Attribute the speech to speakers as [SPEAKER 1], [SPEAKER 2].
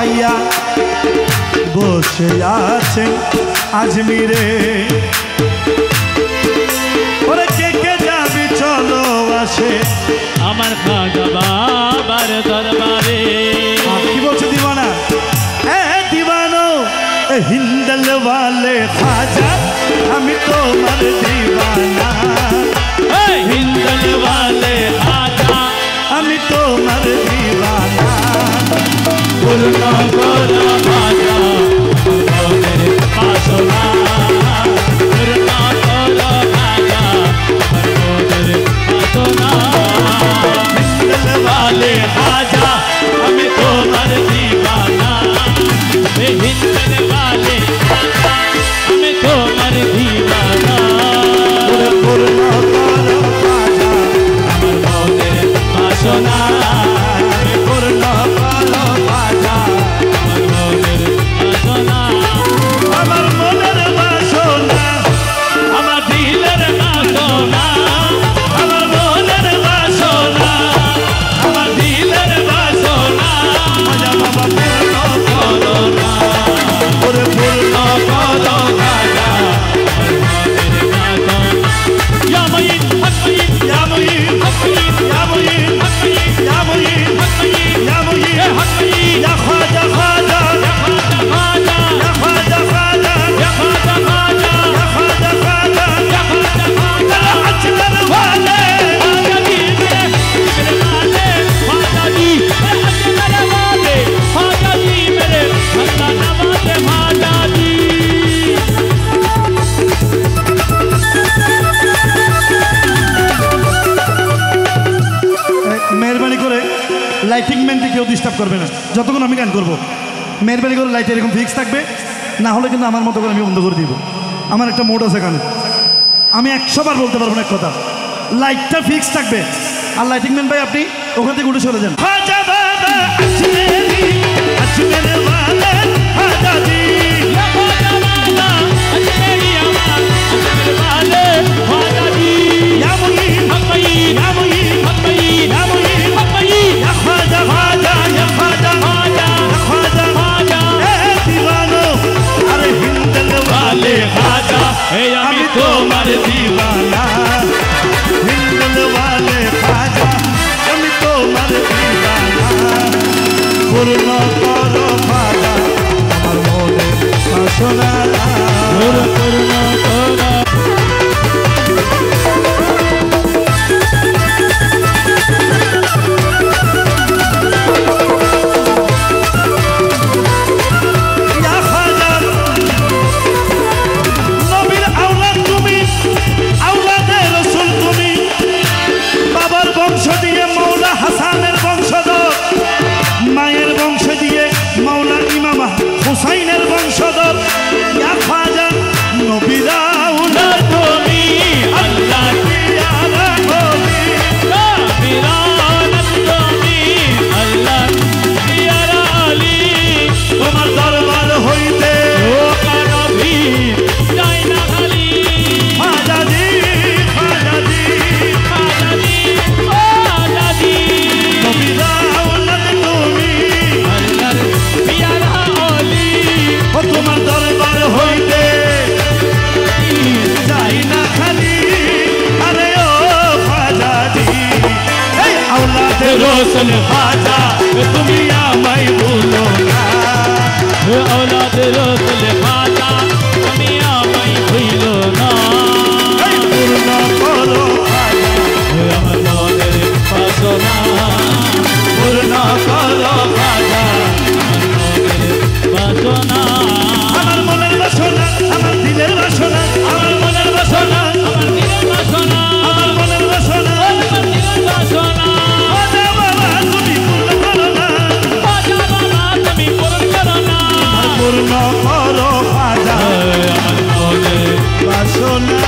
[SPEAKER 1] পাইয়া বসে আছেন আজমিরে। ওরে কে কে যাবি চলো আসে
[SPEAKER 2] আমার খাজা বাবার দরবারে।
[SPEAKER 1] কি বলছে দিওয়ানা? দিওয়ানো হিন্দল ওয়ালে খাজা আমি তোমার দিওয়ানা।
[SPEAKER 2] হিন্দল ওয়ালে খাজা
[SPEAKER 1] আমি তোমার দিওয়ানা।
[SPEAKER 2] পূর্ণ করো খাজা মনের বাসনা। পূর্ণ করো খাজা মনের বাসনা। হিন্দল ওয়ালে খাজা আমি তোমার দিওয়ানা। হিন্দল ওয়ালে খাজা আমি তোমার দিওয়ানা।
[SPEAKER 1] পূর্ণ করো খাজা
[SPEAKER 2] আমার মনের বাসনা।
[SPEAKER 1] পূর্ণ করো খাজা
[SPEAKER 2] আমার মনের বাসনা।
[SPEAKER 1] আমার মনের বাসনা।
[SPEAKER 2] আমার দিলের বাসনা। আমার মনের বাসনা। আমার দিলের বাসনা।
[SPEAKER 1] খাজা বাবা পূর্ণ
[SPEAKER 2] করো না
[SPEAKER 1] করে পূর্ণ
[SPEAKER 2] করো খাজা আমার মনের বাসনা। ইয়া মুঈন হক মুঈন
[SPEAKER 1] ইয়া মুঈন
[SPEAKER 2] হক মুঈন
[SPEAKER 1] ইয়া মুঈন
[SPEAKER 2] হক মুঈন
[SPEAKER 1] ইয়া মুঈন
[SPEAKER 2] হক মুঈন
[SPEAKER 1] ইয়া মুঈন
[SPEAKER 2] হক মুঈন
[SPEAKER 1] ইয়া খাজা খাজা
[SPEAKER 2] ইয়া খাজা
[SPEAKER 1] ইয়া খাজা খাজা
[SPEAKER 2] ইয়া খাজা খাজা
[SPEAKER 1] ইয়া খাজা খাজা
[SPEAKER 2] ইয়া খাজা খাজা
[SPEAKER 1] আজমল ওয়ালে
[SPEAKER 2] खाजा जी मेरे वाले खाजा जी मेरे वाले खाजा जी मेरे अल्लाह नवाज़े खाजा जी।
[SPEAKER 1] মেহরবানি করে লাইটিং ম্যানকে কেউ ডিস্টার্ব করবে না যতক্ষণ আমি গান করবো। মেহরবানি করে লাইট এরকম ফিক্স থাকবে, না হলে কিন্তু আমার মতো করে আমি বন্ধ করে দিব। আমার একটা মোড আছে গানে, আমি 100 বার বলতে পারবো না এক কথা। লাইটটা ফিক্স থাকবে। আর লাইটিং ম্যান ভাই আপনি ওখান থেকে উঠে চলে যান। খাজা বাবা আজমেরি আজমের ওয়ালে খাজা জি।
[SPEAKER 2] या खाजा वाला अजमेरी अमर अजमेर वाले खाजा जी।
[SPEAKER 1] ইয়া মুঈন
[SPEAKER 2] हक मईन
[SPEAKER 1] ইয়া মুঈন
[SPEAKER 2] हक मईन
[SPEAKER 1] ইয়া मुईन
[SPEAKER 2] हक मईन
[SPEAKER 1] ইয়া খাজা খাজা ইয়া খাজা
[SPEAKER 2] खाजा
[SPEAKER 1] ইয়া খাজা
[SPEAKER 2] खाजा
[SPEAKER 1] দিওয়ানো আরে হিন্দল
[SPEAKER 2] वाले खाजा हे
[SPEAKER 1] আমি
[SPEAKER 2] अमी
[SPEAKER 1] তোমার
[SPEAKER 2] तुम्हारे
[SPEAKER 1] দিওয়ানা। হিন্দল ওয়ালে খাজা আমি তোমার দিওয়ানা। পূর্ণ করো খাজা আমার মনের বাসনা।
[SPEAKER 2] पूर्ण पूर्ण पूर्ण
[SPEAKER 1] ইয়া খাজা নবীর আওলাদ তুমি, আওলাদে রাসূল তুমি। বাবার বংশ দিয়ে মৌলা হাসানের বংশধর, মায়ের বংশ দিয়ে মৌলা ইমাম হুসাইনের বংশধর। ইয়া খাজা নবীর আওলাদ
[SPEAKER 2] তুমি
[SPEAKER 1] আল্লাহ পিয়ারা নবী।
[SPEAKER 2] কাবিরানত তুমি আল্লাহ পিয়ারা আলী।
[SPEAKER 1] তোমার দরবার হইতে
[SPEAKER 2] লোকারা ভিড় যায় না খালি।
[SPEAKER 1] খাজা জি খাজা জি
[SPEAKER 2] খাজা জি খাজা জি
[SPEAKER 1] নবীর আওলাদ তুমি।
[SPEAKER 2] আল্লাহর পিয়ারা আলী।
[SPEAKER 1] ও তোমার দরবার হইতে যাই না খালি। আরে ও খাজা জি এই আওলাদে
[SPEAKER 2] রসুল
[SPEAKER 1] খাজা তুমি আমায় ভুলো না।
[SPEAKER 2] औलाद रसूल खाजा তুমি আমায় ভুল না।
[SPEAKER 1] এই পূর্ণ করো খাজা
[SPEAKER 2] আমার মনের বাসনা।
[SPEAKER 1] পূর্ণ করো খাজা
[SPEAKER 2] বাসনা
[SPEAKER 1] আমার মনের বাসনা আমার দিলের বাসনা
[SPEAKER 2] আমার মনের বাসনা আমার দিলের বাসনা
[SPEAKER 1] আমার মনের বাসনা।
[SPEAKER 2] আমার দিলের বাসনা।
[SPEAKER 1] খাজা বাবা তুমি পূর্ণ করো না।
[SPEAKER 2] খাজা বাবা তুমি পূরণ করো না।
[SPEAKER 1] পূর্ণ করো খাজা
[SPEAKER 2] আমার মনের
[SPEAKER 1] বাসনা।